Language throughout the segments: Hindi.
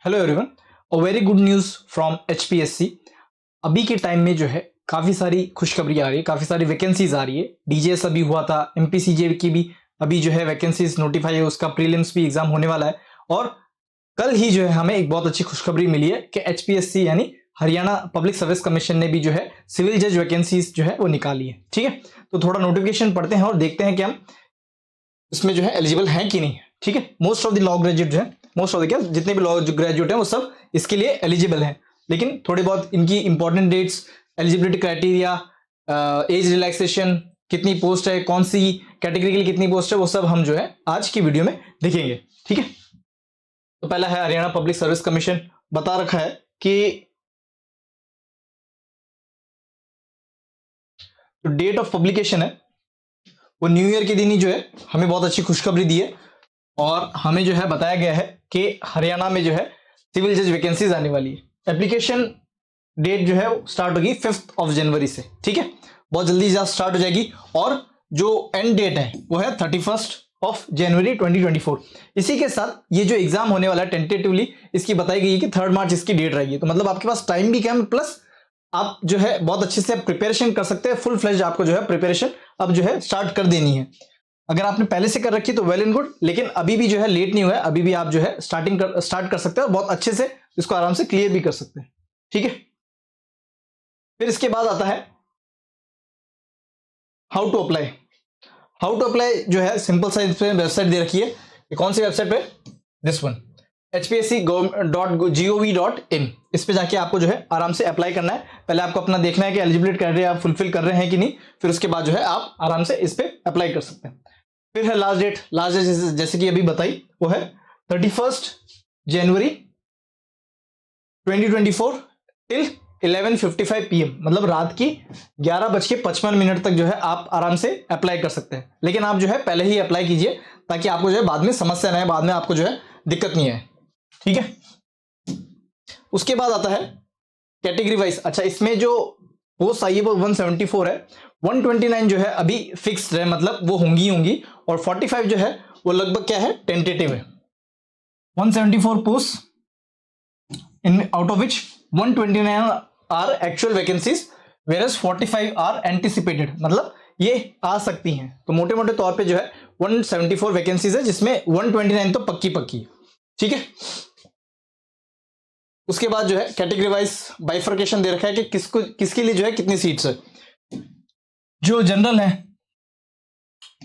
Hello everyone, a very good news from HPSC. अभी के टाइम में जो है काफ़ी सारी खुशखबरी आ रही है, काफ़ी सारी वैकेंसीज आ रही है। डीजेएस अभी हुआ था, एमपीसीजे की भी अभी जो है वैकेंसीज नोटिफाई है, उसका प्रीलिम्स भी एग्जाम होने वाला है। और कल ही जो है हमें एक बहुत अच्छी खुशखबरी मिली है कि एचपीएससी यानी हरियाणा पब्लिक सर्विस कमीशन ने भी जो है सिविल जज वैकेंसीज जो है वो निकाली है। ठीक है, तो थोड़ा नोटिफिकेशन पढ़ते हैं और देखते हैं कि हम इसमें जो है एलिजिबल हैं कि नहीं है। ठीक है, most of the law graduate जो है, मोस्ट ऑफ द क्या जितने भी लॉ ग्रेजुएट हैं वो सब इसके लिए एलिजिबल हैं। लेकिन थोड़े बहुत इनकी important dates, eligibility criteria, age relaxation, कितनी पोस्ट है, कौन सी कैटेगरी के लिए कितनी पोस्ट है, वो सब हम जो है आज की वीडियो में देखेंगे। ठीक है, तो पहला है हरियाणा पब्लिक सर्विस कमीशन। बता रखा है कि जो डेट ऑफ पब्लिकेशन है वो न्यू ईयर के दिन ही जो है हमें बहुत अच्छी खुशखबरी दी है। और हमें जो है बताया गया है कि हरियाणा में जो है सिविल जज वैकेंसीज आने वाली है। एप्लीकेशन डेट जो है स्टार्ट होगी 5 जनवरी से। ठीक है, बहुत जल्दी स्टार्ट हो जाएगी। और जो एंड डेट है वो है 31 जनवरी 2024। इसी के साथ ये जो एग्जाम होने वाला है टेंटेटिवली इसकी बताई गई है कि 3 मार्च इसकी डेट रहेगी। तो मतलब आपके पास टाइम भी कम, प्लस आप जो है बहुत अच्छे से प्रिपरेशन कर सकते हैं। फुल फ्लेज आपको जो है प्रिपरेशन अब जो है स्टार्ट कर देनी है। अगर आपने पहले से कर रखी तो वेल एंड गुड, लेकिन अभी भी जो है लेट नहीं हुआ है, अभी भी आप जो है स्टार्ट कर सकते हैं और बहुत अच्छे से इसको आराम से क्लियर भी कर सकते हैं। ठीक है, फिर इसके बाद आता है how to apply. How to apply जो है सिंपल सा इस पे वेबसाइट दे रखी है। ये कौन सी वेबसाइट पे? This one, hpsc.gov.in। इस पे जाके आपको जो है आराम से अप्लाई करना है। पहले आपको अपना देखना है कि एलिजिबिलिटी क्राइटेरिया आप फुलफिल कर रहे हैं कि नहीं, फिर उसके बाद जो है आप आराम से इस पे अप्लाई कर सकते हैं। फिर है लास्ट डेट। लास्ट डेट जैसे कि अभी बताई वो है 31 जनवरी 2024 टिल 11:55 PM, मतलब रात की 11:55 तक जो है आप आराम से अप्लाई कर सकते हैं। लेकिन आप जो है पहले ही अप्लाई कीजिए ताकि आपको जो है बाद में समस्या ना आए, बाद में आपको जो है दिक्कत नहीं आए। ठीक है, उसके बाद आता है कैटेगरी वाइज। अच्छा, इसमें जो पोस्ट आई है वो 174 है। 129 जो है अभी फिक्स्ड है, मतलब वो होंगी। और 45 जो है वो लगभग क्या है, टेंटेटिव है। 174 post in out of which 129 are actual vacancies, versus 45 are anticipated, मतलब ये आ सकती हैं। तो मोटे मोटे तौर पे जो है 174 वैकेंसीज है, जिसमें 129 तो पक्की। ठीक है, उसके बाद जो है कैटेगरी वाइज बाइफर्केशन दे रखा है कि किसके लिए जो है कितनी सीट्स है। जो जनरल है,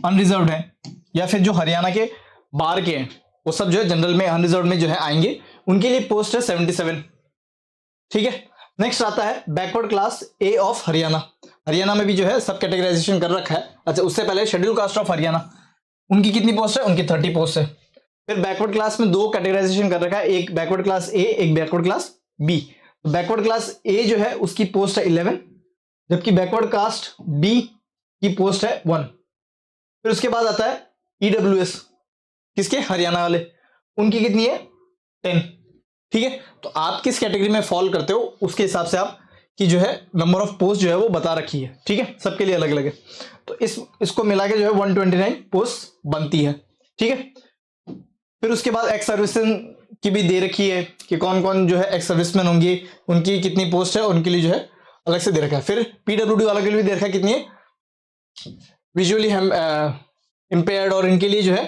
अनरिजर्व है, या फिर जो हरियाणा के बाहर के हैं वो सब जो है जनरल में अनरिजर्व में जो है आएंगे, उनके लिए पोस्ट है 77। ठीक है, नेक्स्ट आता है backward class A of Haryana. Haryana में भी जो है सब कैटेगराइजेशन कर रखा है। अच्छा, उससे पहले शेड्यूल कास्ट ऑफ हरियाणा, उनकी कितनी पोस्ट है? उनकी 30 पोस्ट है। फिर बैकवर्ड क्लास में 2 कैटेगराइजेशन कर रखा है, एक बैकवर्ड क्लास ए, एक backward class B. Backward class A जो है उसकी पोस्ट है 11, जबकि बैकवर्ड कास्ट बी की पोस्ट है 1। फिर उसके बाद आता है ईडब्ल्यूएस, किसके? हरियाणा वाले, उनकी कितनी है? 10। ठीक है, तो आप किस कैटेगरी में फॉल करते हो उसके हिसाब से आप की जो है नंबर ऑफ पोस्ट जो है वो बता रखी है। ठीक है, सबके लिए अलग अलग है। तो इसको मिला के जो है 129 पोस्ट बनती है। ठीक है, फिर उसके बाद एक्स सर्विसमैन की भी दे रखी है कि कौन कौन जो है एक्स सर्विसमैन होंगे, उनकी कितनी पोस्ट है, उनके लिए जो है अलग से दे रखा है। फिर पीडब्ल्यूडी वालों के लिए भी दे रखा है कितनी है, विजुअली हम इम्पेयर्ड, और इनके लिए जो है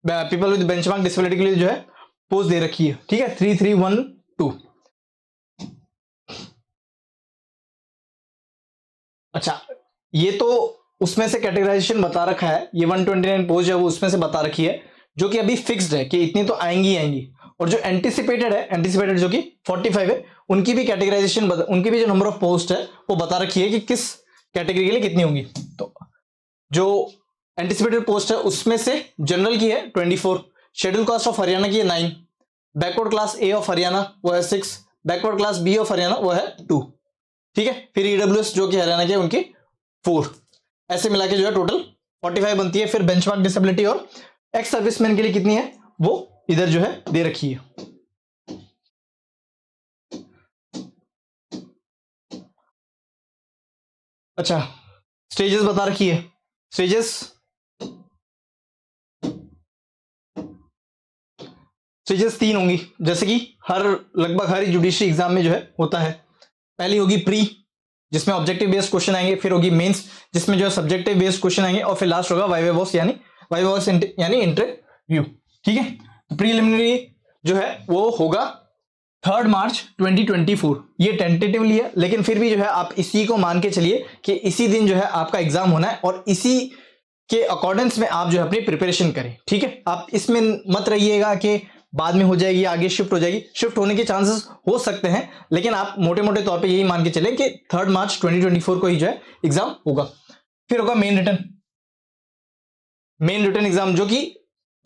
पीपल विद बेंचमार्क डिसेबिलिटी के लिए जो है पोस्ट दे रखी है। ठीक है, 3312। अच्छा, ये तो उसमें से कैटेगराइजेशन बता रखा है, ये 129 पोस्ट है वो उसमें से बता रखी है, जो कि अभी फिक्स्ड है कि इतनी तो आएंगी। और जो एंटिसिपेटेड है, एंटिसिपेटेड जो कि 45 है, उनकी भी कैटेगराइजेशन, उनकी भी जो नंबर ऑफ पोस्ट है वो बता रखी है कि किस कैटेगरी के लिए कितनी होंगी। तो जो एंटिसिपेटेड पोस्ट है उसमें से जनरल की है 24, शेड्यूल कास्ट ऑफ हरियाणा की है 9, backward class A of Haryana वो है 6, backward class B of Haryana वो है 2। ठीक है, फिर ईडब्ल्यूएस जो कि हरियाणा के उनकी 4। ऐसे मिला के जो है टोटल 45 बनती है। फिर बेंचमार्क डिसेबिलिटी और एक्स सर्विसमैन के लिए कितनी है वो इधर जो है दे रखी है। अच्छा, स्टेजेस बता रखी है। स्टेजेस स्टेजेस 3 होंगी, जैसे कि लगभग हर जुडिशरी एग्जाम में जो है होता है। पहली होगी प्री, जिसमें ऑब्जेक्टिव बेस्ड क्वेश्चन आएंगे, फिर होगी मेंस जिसमें जो है सब्जेक्टिव बेस्ड क्वेश्चन आएंगे, और फिर लास्ट होगा वाइवा वॉस यानी इंटरव्यू। ठीक है, तो प्रीलिमिनरी जो है वो होगा 3 मार्च 2024। ये टेंटेटिवली है, लेकिन फिर भी जो है आप इसी को मान के चलिए कि इसी दिन जो है आपका एग्जाम होना है, और इसी के अकॉर्डेंस में आप जो है अपनी प्रिपरेशन करें। ठीक है, आप इसमें मत रहिएगा कि बाद में हो जाएगी, आगे शिफ्ट हो जाएगी। शिफ्ट होने के चांसेस हो सकते हैं, लेकिन आप मोटे मोटे तौर पे यही मान के चलें कि 3 मार्च 2024 को ही जो है एग्जाम होगा। फिर होगा मेन रिटन एग्जाम, जो कि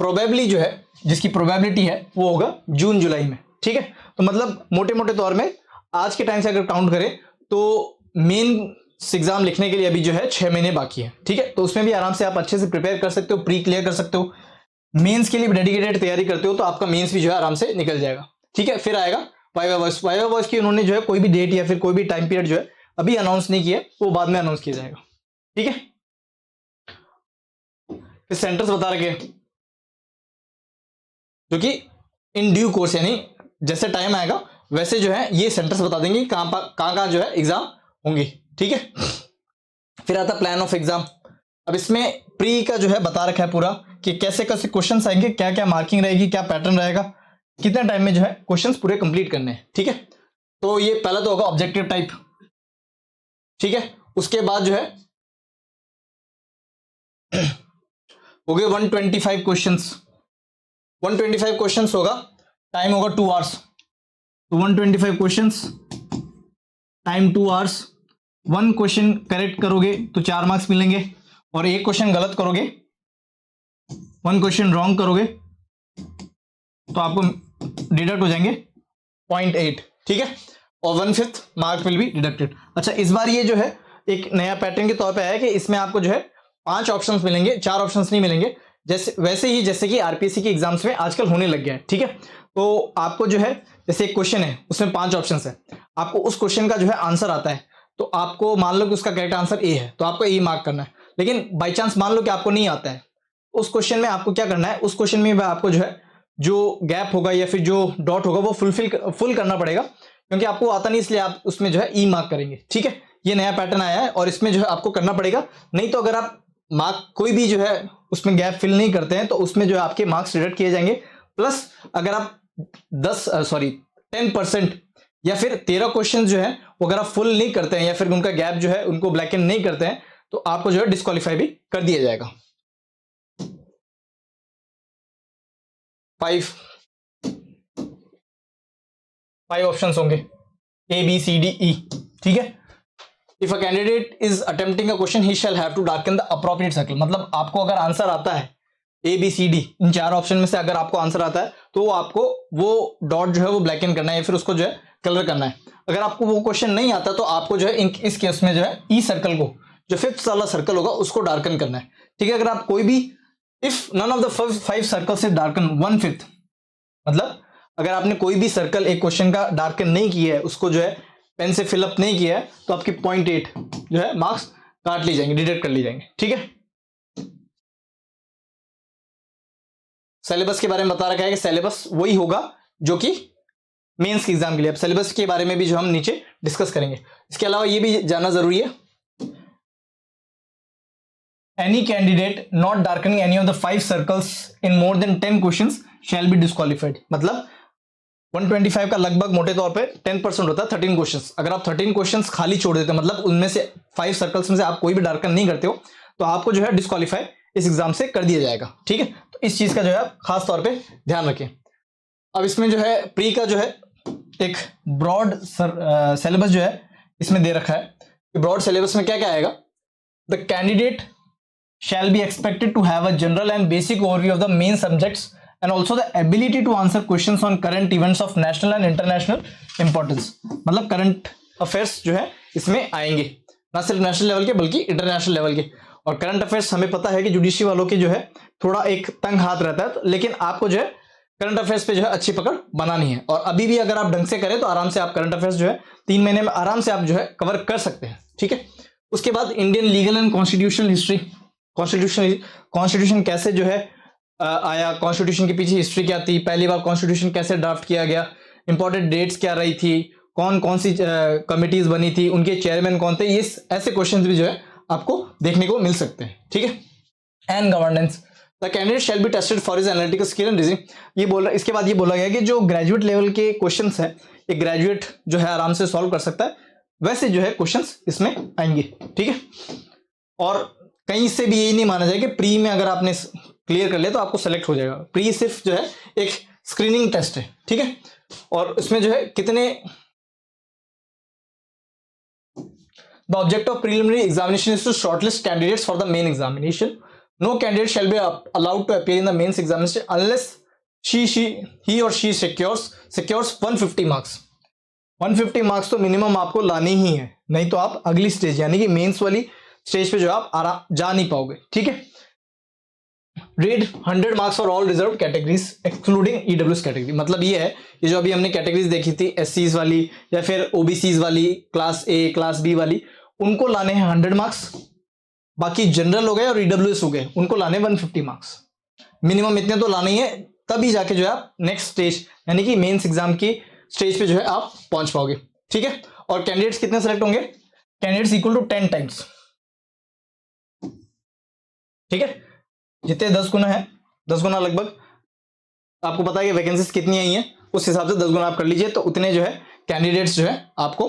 प्रोबेबली जो है, जिसकी प्रोबेबिलिटी है वो होगा जून जुलाई में। ठीक है, तो मतलब मोटे मोटे तौर में आज के टाइम से अगर काउंट करें तो मेन एग्जाम लिखने के लिए अभी जो है 6 महीने बाकी है। ठीक है, तो उसमें भी आराम से आप अच्छे से प्रिपेयर कर सकते हो, प्री क्लियर कर सकते हो। मेंस के लिए भी डेडिकेटेड तैयारी करते हो तो आपका मेंस भी जो है आराम से निकल जाएगा। ठीक है, फिर आएगा वाइवा वॉइस की उन्होंने जो है कोई भी डेट या फिर कोई भी टाइम पीरियड जो है अभी अनाउंस नहीं किया, वो बाद में अनाउंस किया जाएगा। ठीक है, फिर सेंटर्स बता रखे जो कि इन ड्यू कोर्स, यानी जैसे टाइम आएगा वैसे जो है ये सेंटर्स बता देंगे कहां जो है एग्जाम होंगे। ठीक है, फिर आता प्लान ऑफ एग्जाम। अब इसमें प्री का जो है बता रखा है पूरा कि कैसे कैसे क्वेश्चंस आएंगे, क्या क्या मार्किंग रहेगी, क्या पैटर्न रहेगा, कितने टाइम में जो है क्वेश्चंस पूरे कंप्लीट करने हैं। ठीक है, तो ये पहला तो होगा ऑब्जेक्टिव टाइप। ठीक है, उसके बाद जो है हो गए 125 क्वेश्चंस। 125 क्वेश्चंस होगा, टाइम होगा 2 आवर्स। तो 125 questions, time 2 hours. 1 question correct करोगे तो 4 मार्क्स मिलेंगे, और 1 क्वेश्चन गलत करोगे, 1 क्वेश्चन रॉन्ग करोगे तो आपको डिडक्ट हो जाएंगे 0.8। ठीक है, और 1/5 मार्क विल बी डिडक्टेड। अच्छा, इस बार ये जो है एक नया पैटर्न के तौर पे आया कि इसमें आपको जो है 5 ऑप्शंस मिलेंगे, 4 ऑप्शंस नहीं मिलेंगे, जैसे कि आरपीएससी के एग्जाम्स में आजकल होने लग गया है। ठीक है, तो आपको जो है जैसे एक क्वेश्चन है उसमें 5 ऑप्शंस है, आपको उस क्वेश्चन का जो है आंसर आता है, तो आपको मान लो कि उसका करेक्ट आंसर ए है तो आपको ए मार्क करना है। लेकिन बाई चांस मान लो कि आपको नहीं आता है, उस क्वेश्चन में आपको क्या करना है, उस क्वेश्चन में आपको जो है जो गैप होगा या फिर जो डॉट होगा वो फुल करना पड़ेगा, क्योंकि आपको आता नहीं, इसलिए आप उसमें जो है ई मार्क करेंगे। ठीक है, ये नया पैटर्न आया है और इसमें जो है आपको करना पड़ेगा, नहीं तो अगर आप मार्क कोई भी जो है उसमें गैप फिल नहीं करते हैं तो उसमें जो है आपके मार्क्स डिडक्ट किए जाएंगे। प्लस अगर आप 10% या फिर 13 क्वेश्चन जो है वो अगर आप फुल नहीं करते हैं या फिर उनका गैप जो है उनको ब्लैक एंड नहीं करते हैं तो आपको जो है डिस्क्वालीफाई भी कर दिया जाएगा। 5 ऑप्शंस होंगे A B C D E। ठीक है, if a candidate is attempting a question he shall have to darken the appropriate circle. मतलब आपको अगर आंसर आता है A B C D, in 4 option में से अगर आपको आंसर आता है तो आपको वो डॉट जो है वो ब्लैक एंड करना है या फिर उसको जो है कलर करना है। अगर आपको वो क्वेश्चन नहीं आता तो आपको जो है इस केस में जो है ई सर्कल को, जो 5th वाला सर्कल होगा उसको डार्कन करना है। ठीक है, अगर आप कोई भी if none of the 5 circle से डार्कन 1/5, मतलब अगर आपने कोई भी सर्कल एक क्वेश्चन का डार्कन नहीं किया है, उसको जो है पेन से फिलअप नहीं किया है, तो आपकी 0.8 जो है मार्क्स काट ली जाएंगे, डिडक्ट कर ली जाएंगे। ठीक है, सिलेबस के बारे में बता रखा है कि सिलेबस वही होगा जो कि मेंस के एग्जाम के लिए। अब सिलेबस के बारे में भी जो हम नीचे डिस्कस करेंगे। इसके अलावा ये भी जानना जरूरी है, any candidate not darkening any of the 5 circles in more than 10 questions shall be disqualified. मतलब 125 का लगभग मोटे तौर पे 10% होता है 13 क्वेश्चंस। अगर आप 13 क्वेश्चंस खाली छोड़ देते हो, मतलब उनमें से 5 सर्कल्स में से आप कोई भी डार्कन नहीं करते हो, तो आपको जो है डिस्क्वालीफाई इस एग्जाम से कर दिया जाएगा। ठीक है, तो इस चीज का जो है खास तौर पे ध्यान रखें। अब इसमें जो है प्री का जो है एक ब्रॉड सिलेबस जो है इसमें दे रखा है कि ब्रॉड सिलेबस में क्या क्या आएगा। The candidate shall be expected to have a general and basic overview of the main subjects and also the ability to answer questions on current events of national and international importance। मतलब करंट अफेयर्स जो है इसमें आएंगे, ना सिर्फ नेशनल लेवल के बल्कि इंटरनेशनल लेवल के। और करंट अफेयर्स हमें पता है कि जुडिशरी वालों के जो है थोड़ा एक तंग हाथ रहता है, लेकिन आपको जो है करंट अफेयर्स पे जो है अच्छी पकड़ बनानी है। और अभी भी अगर आप ढंग से करें तो आराम से आप करंट अफेयर्स जो है 3 महीने में आराम से आप जो है कवर कर सकते हैं। ठीक है, उसके बाद Indian legal and constitutional history, constitution कैसे जो है आया, कॉन्स्टिट्यूशन के पीछे हिस्ट्री क्या थी, पहली बार कॉन्स्टिट्यूशन कैसे ड्राफ्ट किया गया, इंपॉर्टेंट डेट्स क्या रही थी, कौन कौन सी कमिटीज बनी थी, उनके चेयरमैन कौन थे, ये ऐसे क्वेश्चंस भी जो है आपको देखने को मिल सकते हैं, ठीक है। And governance, the candidate shall be tested for his analytical skill and reasoning, ये बोल रहा, इसके बाद ये बोला गया कि जो ग्रेजुएट लेवल के क्वेश्चंस है ये ग्रेजुएट जो है आराम से सॉल्व कर सकता है, वैसे जो है क्वेश्चंस इसमें आएंगे, ठीक है। और कहीं से भी यही नहीं माना जाए कि प्री में अगर आपने क्लियर कर लिया तो आपको सेलेक्ट हो जाएगा। प्री सिर्फ जो है एक स्क्रीनिंग टेस्ट है, ठीक है। और इसमें जो है कितने, the object of preliminary examination is to shortlist candidates for the main examination, no candidate shall be allowed to appear in the mains examination unless he और शी सिक्योर्स 150 मार्क्स। 150 मार्क्स तो मिनिमम आपको लाने ही है, नहीं तो आप अगली स्टेज यानी कि मेंस वाली स्टेज पे जो आप आराम जा नहीं पाओगे, ठीक है। Read 100 marks for all reserve categories excluding EWS category, मतलब ये है कि जो अभी हमने कैटेगरीज देखी थी एससीज वाली या फिर ओबीसीज वाली, क्लास ए क्लास बी वाली, उनको लाने हैं 100 मार्क्स, बाकी जनरल हो गए और ईडब्ल्यूएस हो गए उनको लाने 150 मार्क्स, मिनिमम इतने तो लाने ही है, तभी जाके जो है आप नेक्स्ट स्टेज यानी कि मेंस एग्जाम की स्टेज पे जो है आप पहुंच पाओगे, ठीक है। और कैंडिडेट्स कितने सेलेक्ट होंगे, कैंडिडेट्स इक्वल टू 10 टाइम्स, ठीक है। जितने 10 गुना है, 10 गुना लगभग, आपको पता है कि वैकेंसीज कितनी आई हैं, उस हिसाब से 10 गुना आप कर लीजिए, तो उतने जो है कैंडिडेट्स जो है आपको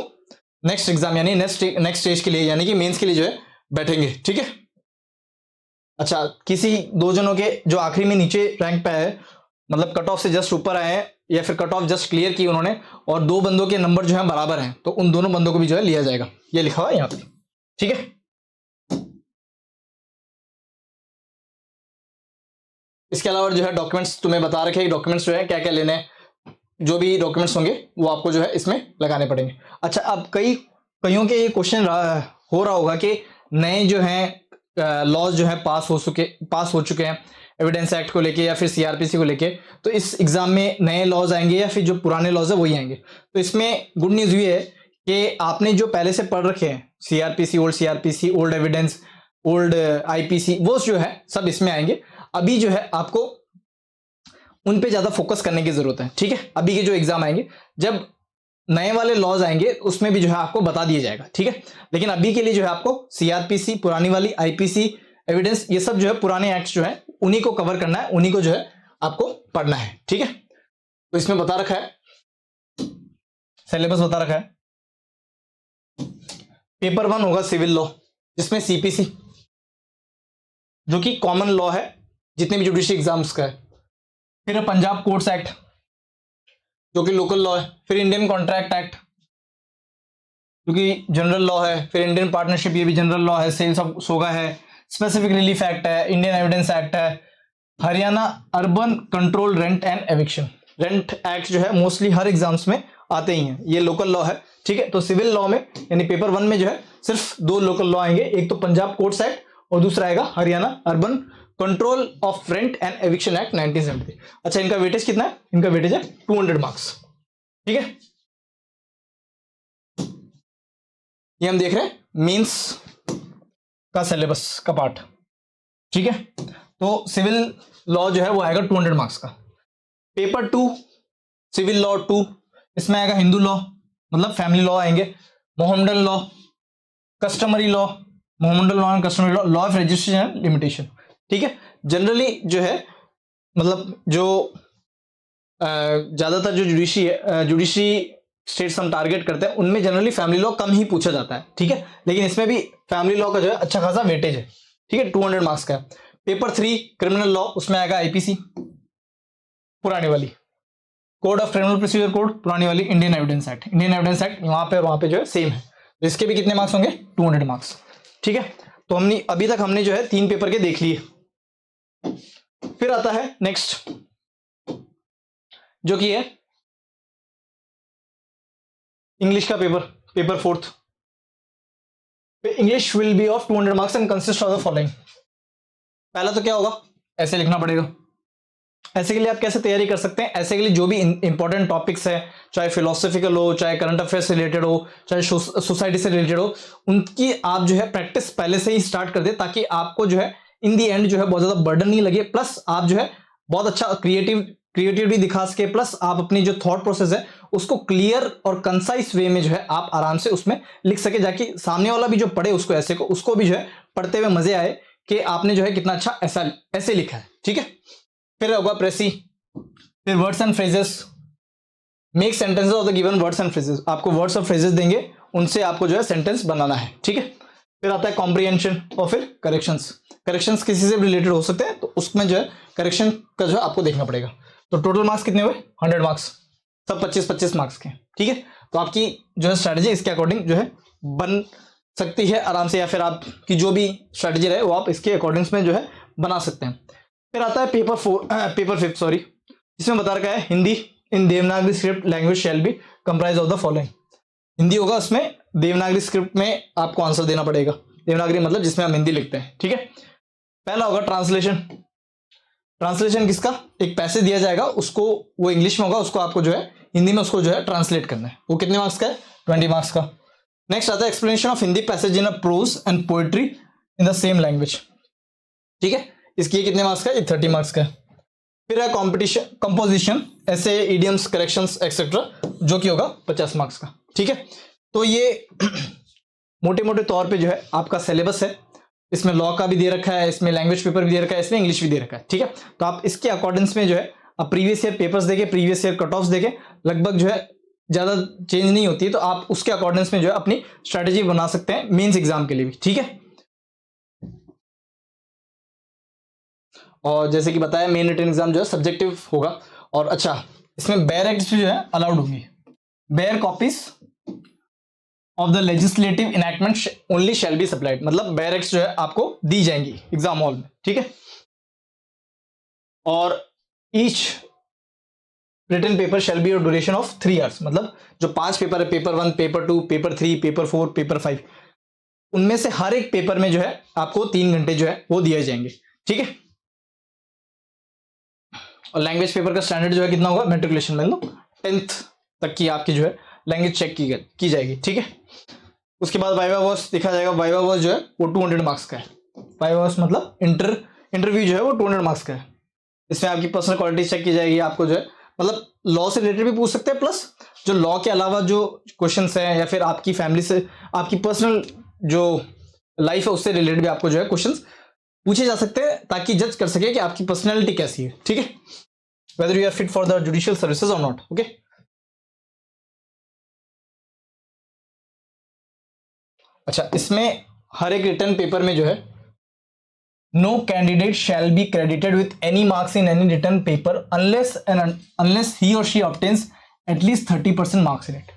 नेक्स्ट एग्जाम यानी नेक्स्ट स्टेज के लिए यानी कि मेंस के लिए जो है बैठेंगे, ठीक है। अच्छा, किसी दो जनों के जो आखिरी में नीचे रैंक पे है, मतलब कट ऑफ से जस्ट ऊपर आए हैं या फिर कट ऑफ जस्ट क्लियर की उन्होंने, और दो बंदों के नंबर जो है बराबर हैं, तो उन दोनों बंदों को भी जो है लिया जाएगा, ये लिखा हुआ है यहाँ पे, ठीक है। इसके अलावा जो है डॉक्यूमेंट्स तुम्हें बता रखे हैं, डॉक्यूमेंट्स जो है क्या क्या लेने हैं, जो भी डॉक्यूमेंट्स होंगे वो आपको जो है इसमें लगाने पड़ेंगे। अच्छा, अब कईयों के ये क्वेश्चन हो रहा होगा कि नए जो हैं लॉज जो है पास हो चुके हैं एविडेंस एक्ट को लेके या फिर सीआरपीसी को लेके, तो इस एग्जाम में नए लॉज आएंगे या फिर जो पुराने लॉज है वही आएंगे। तो इसमें गुड न्यूज ये है कि आपने जो पहले से पढ़ रखे हैं CrPC, old evidence, old IPC, वो जो है सब इसमें आएंगे। अभी जो है आपको उन पे ज्यादा फोकस करने की जरूरत है, ठीक है। अभी के जो एग्जाम आएंगे, जब नए वाले लॉज आएंगे उसमें भी जो है आपको बता दिया जाएगा, ठीक है। लेकिन अभी के लिए जो है आपको सीआरपीसी, पुरानी वाली आईपीसी, एविडेंस, ये सब जो है पुराने एक्ट जो है उन्हीं को कवर करना है, उन्हीं को जो है आपको पढ़ना है, ठीक है। तो इसमें बता रखा है, सिलेबस बता रखा है। पेपर 1 होगा सिविल लॉ, जिसमें सीपीसी जो कि कॉमन लॉ है जितने भी जुडिशरी एग्जाम्स का है, फिर पंजाब कोर्ट्स एक्ट जो कि लोकल लॉ है, फिर इंडियन कॉन्ट्रैक्ट एक्ट जो कि जनरल लॉ है, फिर इंडियन पार्टनरशिप, ये भी जनरल लॉ है, सेल्स ऑफ सोगा है, स्पेसिफिक रिलीफ एक्ट है, इंडियन एविडेंस एक्ट है, Haryana urban control rent and eviction rent act जो है मोस्टली हर एग्जाम्स में आते ही हैं, ये लोकल लॉ है, ठीक है। तो सिविल लॉ में यानी पेपर 1 में जो है सिर्फ 2 लोकल लॉ आएंगे, एक तो पंजाब कोर्ट्स एक्ट और दूसरा आएगा Haryana urban control of rent and eviction act 1973। अच्छा, इनका वेटेज कितना है, इनका वेटेज है 200 मार्क्स, ठीक है। ये हम देख रहे हैं मेंस का सिलेबस का पार्ट, ठीक है। तो सिविल लॉ जो है वो आएगा 200 मार्क्स का। पेपर 2 सिविल लॉ 2, इसमें आएगा हिंदू लॉ, मतलब फैमिली लॉ आएंगे, Mohammedan law, customary law, Mohammedan law and customary law, law of registration and limitation, ठीक है। जनरली जो है मतलब जो ज्यादातर जो जुडिशरी स्टेट्स हम टारगेट करते हैं उनमें जनरली फैमिली लॉ कम ही पूछा जाता है, ठीक है। लेकिन इसमें भी फैमिली लॉ का जो है अच्छा खासा वेटेज है, ठीक है, 200 मार्क्स का है। पेपर 3 क्रिमिनल लॉ, उसमें आएगा आईपीसी पुरानी वाली, code of criminal procedure code पुरानी वाली, इंडियन एविडेंस एक्ट वहां पे जो है सेम है। तो इसके भी कितने मार्क्स होंगे, 200 मार्क्स, ठीक है। तो अभी तक हमने जो है 3 पेपर के देख लिए। फिर आता है नेक्स्ट जो कि है इंग्लिश का paper 4th। English will be of 200 marks and consist of the following. पहला तो क्या होगा, ऐसे लिखना पड़ेगा। ऐसे के लिए आप कैसे तैयारी कर सकते हैं, ऐसे के लिए जो भी इंपॉर्टेंट टॉपिक्स है, चाहे फिलोसफिकल हो, चाहे करंट अफेयर्स से रिलेटेड हो, चाहे सोसाइटी से रिलेटेड हो, उनकी आप जो है प्रैक्टिस पहले से ही स्टार्ट कर दे, ताकि आपको जो है इन दी एंड जो है बहुत ज्यादा बर्डन नहीं लगे, प्लस आप जो है बहुत अच्छा क्रिएटिविटी दिखा सके, प्लस आप अपनी जो थॉट प्रोसेस है उसको क्लियर और कंसाइज वे में जो है आप आराम से उसमें लिख सके, जाकि सामने वाला भी जो पढ़े उसको ऐसे को उसको भी जो है पढ़ते हुए मजे आए कि आपने जो है कितना अच्छा ऐसा ऐसे लिखा है। ठीक है, फिर होगा प्रेसी, फिर words and phrases, make sentences of the given words and phrases, आपको वर्ड्स और फ्रेजेस देंगे, उनसे आपको जो है सेंटेंस बनाना है। ठीक है, फिर आता है कॉम्प्रिहेंशन और फिर करेक्शंस। करेक्शंस किसी से भी रिलेटेड हो सकते हैं, तो उसमें जो है करेक्शन का जो है आपको देखना पड़ेगा। तो टोटल मार्क्स कितने हुए? 100 मार्क्स, सब 25-25 मार्क्स के। ठीक है, तो आपकी जो है स्ट्रेटजी इसके अकॉर्डिंग जो है बन सकती है आराम से, या फिर आपकी जो भी स्ट्रेटजी रहे वो आप इसके अकॉर्डिंग्स में जो है बना सकते हैं। फिर आता है पेपर 5 सॉरी, जिसमें बता रखा है Hindi in Devanagari script language shall be comprise of the following. Hindi होगा, उसमें देवनागरी स्क्रिप्ट में आपको आंसर देना पड़ेगा। देवनागरी मतलब जिसमें हम हिंदी लिखते हैं। ठीक है, पहला होगा ट्रांसलेशन। ट्रांसलेशन किसका? एक पैसेज दिया जाएगा, उसको वो इंग्लिश में होगा, उसको आपको जो है हिंदी में उसको जो है ट्रांसलेट करना है। वो कितने मार्क्स का है? 20 मार्क्स का। नेक्स्ट आता है explanation of Hindi passage in a prose and poetry in the same language. ठीक है, इसकी कितने मार्क्स का? 30 मार्क्स का। फिर है कॉम्पिटिशन कंपोजिशन, ऐसे इडियम्स, करेक्शंस एक्सेट्रा, जो कि होगा 50 मार्क्स का। ठीक है, तो ये मोटे मोटे तौर पे जो है आपका सिलेबस है। इसमें लॉ का भी दे रखा है, इसमें लैंग्वेज पेपर भी दे रखा है, इसमें इंग्लिश भी दे रखा है। ठीक है, तो आप इसके अकॉर्डिंग्स में जो है आप प्रीवियस ईयर पेपर्स देखे, प्रीवियस ईयर कट ऑफ देखे, लगभग जो है ज्यादा चेंज नहीं होती है, तो आप उसके अकॉर्डिंग्स में जो है अपनी स्ट्रेटेजी बना सकते हैं मेंस एग्जाम के लिए भी। ठीक है, और जैसे कि बताया मेन रिटन एग्जाम जो है सब्जेक्टिव होगा। और अच्छा, इसमें बेयर एक्ट जो है अलाउड होंगी, bare copies of the legislative enactment only shall be supplied, मतलब बेयर एक्ट्स जो है आपको दी जाएंगी एग्जाम हॉल में। ठीक है, और each written paper shall be duration of 3 hours, मतलब जो 5 पेपर है, paper 1, paper 2, paper 3, paper 4, paper 5, उनमें से हर एक पेपर में जो है आपको 3 घंटे जो है वो दिए जाएंगे। ठीक है, और लैंग्वेज पेपर का स्टैंडर्ड जो है कितना होगा? मैट्रिकुलेशन में लो 10th तक की आपकी जो है लैंग्वेज चेक की जाएगी। ठीक है, उसके बाद वाइवा वॉइस देखा जाएगा। वाइवा वॉइस जो है वो 200 मार्क्स का है। वाइवा वॉइस मतलब इंटरव्यू जो है वो 200 मार्क्स का है। इसमें आपकी पर्सनल क्वालिटी चेक की जाएगी, आपको जो है मतलब लॉ से रिलेटेड भी पूछ सकते हैं, प्लस जो लॉ के अलावा जो क्वेश्चंस हैं, या फिर आपकी फैमिली से आपकी पर्सनल जो लाइफ है उससे रिलेटेड भी आपको जो है क्वेश्चंस पूछे जा सकते हैं, ताकि जज कर सके कि आपकी पर्सनैलिटी कैसी है। ठीक है, whether you are fit for the judicial services or not. Okay, अच्छा, इसमें हर एक रिटर्न पेपर में जो है no candidate shall be credited with any marks in any written paper unless he और she obtains at least 30% marks in it.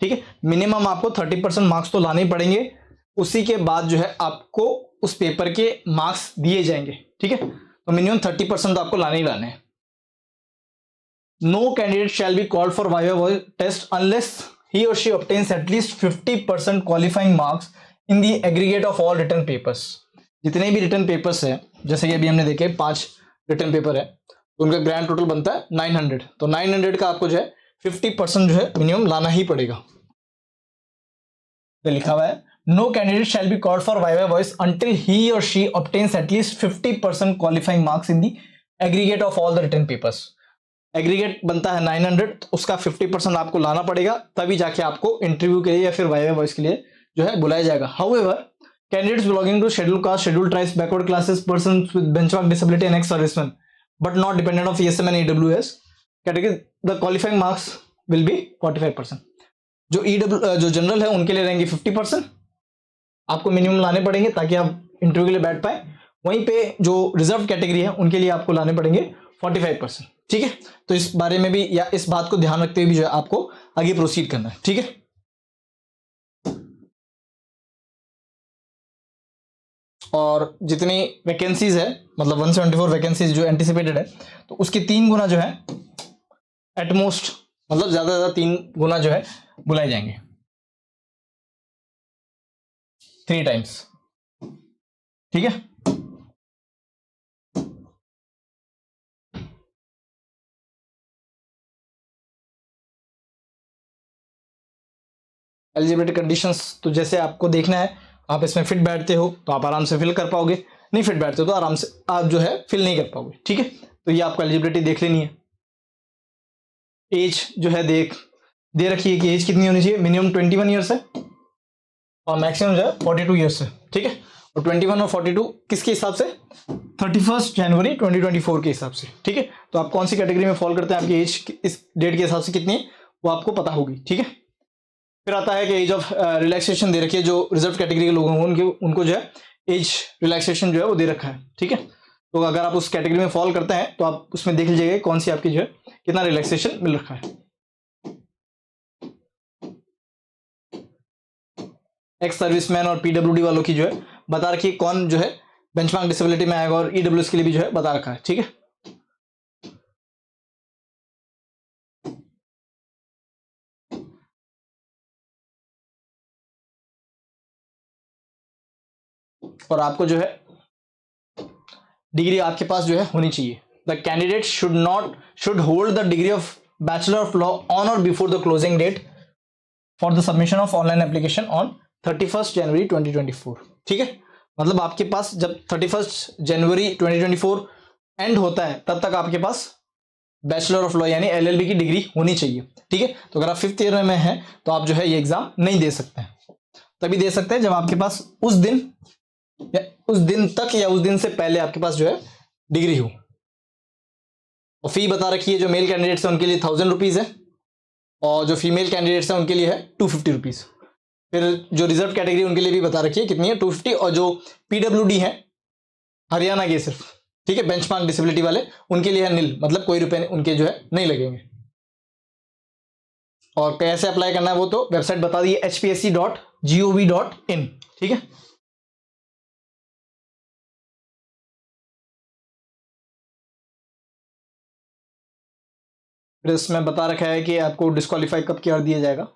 ठीक है, मिनिमम आपको 30% मार्क्स तो लाने ही पड़ेंगे, उसी के बाद जो है आपको उस पेपर के मार्क्स दिए जाएंगे। ठीक है, तो मिनिमम 30% तो आपको लाने ही लाने हैं। No candidate shall be called for viva test unless he or she obtains at least 50% qualifying marks in the aggregate of all written papers। जितने भी रिटर्न पेपर्स है, जैसे कि अभी हमने देखे 5 रिटर्न पेपर है, तो उनका ग्रैंड टोटल बनता है 900, तो 900 का आपको जो है 50% जो है मिनिमम लाना ही पड़ेगा। तो लिखा हुआ है no candidate shall be called for viva voce until he और she obtains at least 50% qualifying marks in the aggregate of all the written papers. Aggregate बनता है 900, तो उसका 50% आपको लाना पड़ेगा, तभी जाके आपको इंटरव्यू के लिए या फिर वाइवा वॉइस के लिए जो है बुलाया जाएगा। However candidates belonging to schedule caste, schedule tribes, backward classes, persons with benchmark disability and ex serviceman but not dependent of ESM and EWS category, the qualifying marks will be 45%। जो जनरल है उनके लिए रहेंगे 50%, आपको मिनिमम लाने पड़ेंगे ताकि आप इंटरव्यू के लिए बैठ पाए। वहीं पे जो रिजर्व कैटेगरी है उनके लिए आपको लाने पड़ेंगे 45%। ठीक है, तो इस बारे में भी या इस बात को ध्यान रखते हुए भी जो है आपको आगे प्रोसीड करना है। ठीक है, और जितनी वैकेंसीज है, मतलब 174 वैकेंसीज जो एंटिसिपेटेड है, तो उसकी 3 गुना जो है एटमोस्ट, मतलब ज्यादा से ज्यादा 3 गुना जो है बुलाए जाएंगे, 3 टाइम्स। ठीक है, एलिजिबिलिटी कंडीशंस तो जैसे आपको देखना है, आप इसमें फिट बैठते हो तो आप आराम से फिल कर पाओगे। नहीं फिट बैठते हो तो आराम से आप जो है फिल नहीं कर पाओगे। ठीक है, तो ये आपको एलिजिबिलिटी देख लेनी है। एज जो है दे रखी है कि एज कितनी होनी चाहिए, मिनिमम 21 ईयर्स है और मैक्सिमम जो है 42 ईयर्स है। ठीक है, और 21 और 42 किसके हिसाब से, 31 जनवरी 2024 के हिसाब से। ठीक है, तो आप कौन सी कैटेगरी में फॉल करते हैं, आपकी एज इस डेट के हिसाब से कितनी है वो आपको पता होगी। ठीक है, फिर आता है कि एज ऑफ रिलैक्सेशन दे रखी है, जो रिजर्व कैटेगरी के लोग होंगे उनको जो है एज रिलैक्सेशन जो है वो दे रखा है। ठीक है, तो अगर आप उस कैटेगरी में फॉल करते हैं तो आप उसमें देख लीजिएगा कौन सी आपकी जो है कितना रिलैक्सेशन मिल रखा है। एक्स सर्विसमैन और पीडब्ल्यूडी वालों की जो है बता रखी है कौन जो है बेंचमार्क डिसेबिलिटी में आएगा, और ईडब्ल्यूएस के लिए भी जो है बता रखा है। ठीक है, और आपको जो है डिग्री आपके पास जो है होनी चाहिए। The candidate should hold the degree of bachelor of law on or before the closing date for the submission of online application on 31 January 2024। ठीक है, मतलब आपके पास जब 31 जनवरी 2024 एंड होता है तब तक आपके पास बैचलर ऑफ लॉ यानी एलएलबी की डिग्री होनी चाहिए। ठीक है, तो अगर आप 5th ईयर में हैं तो आप जो है ये एग्जाम नहीं दे सकते हैं, तभी दे सकते हैं जब आपके पास उस दिन तक या उस दिन से पहले आपके पास जो है डिग्री हो। और फी बता रखी है, जो मेल कैंडिडेट्स हैं उनके लिए 1000 रुपीज है, और जो फीमेल कैंडिडेट्स हैं उनके लिए है 250 रुपीज। फिर जो रिजर्व कैटेगरी उनके लिए भी बता रखी है कितनी है, 250, और जो पीडब्ल्यूडी है हरियाणा के सिर्फ, ठीक है, बेंचमार्क डिसेबिलिटी वाले, उनके लिए है निल, मतलब कोई रुपए उनके जो है नहीं लगेंगे। और कैसे अप्लाई करना है वो तो वेबसाइट बता दी है, hpsc.gov.in। ठीक है, फिर इसमें बता रखा है कि आपको डिस्क्वालीफाई कब कर दिया जाएगा।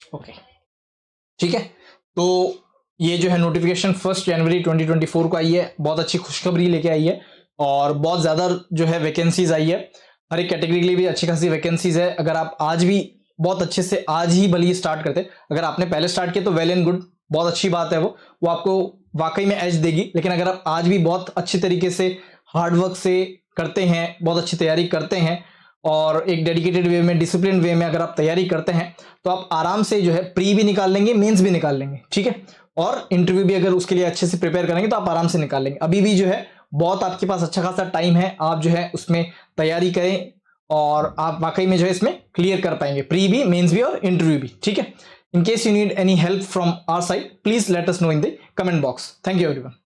ओके, ठीक है, तो ये जो है नोटिफिकेशन 1 जनवरी 2024 को आई है, बहुत अच्छी खुशखबरी लेके आई है, और बहुत ज़्यादा जो है वैकेंसीज आई है, हर एक कैटेगरी के लिए भी अच्छी खासी वैकेंसीज है। अगर आप आज भी बहुत अच्छे से आज ही भले स्टार्ट करते, अगर आपने पहले स्टार्ट किया तो वेल एंड गुड, बहुत अच्छी बात है, वो आपको वाकई में एज देगी। लेकिन अगर आप आज भी बहुत अच्छी तरीके से हार्डवर्क से करते हैं, बहुत अच्छी तैयारी करते हैं, और एक डेडिकेटेड वे में, डिसिप्लिन वे में अगर आप तैयारी करते हैं तो आप आराम से जो है प्री भी निकाल लेंगे, मेंस भी निकाल लेंगे। ठीक है, और इंटरव्यू भी अगर उसके लिए अच्छे से प्रिपेयर करेंगे तो आप आराम से निकाल लेंगे। अभी भी जो है बहुत आपके पास अच्छा खासा टाइम है, आप जो है उसमें तैयारी करें और आप वाकई में जो है इसमें क्लियर कर पाएंगे, प्री भी, मेंस भी और इंटरव्यू भी। ठीक है, in case you need any help from our side, please let us know in the comment box. Thank you everyone.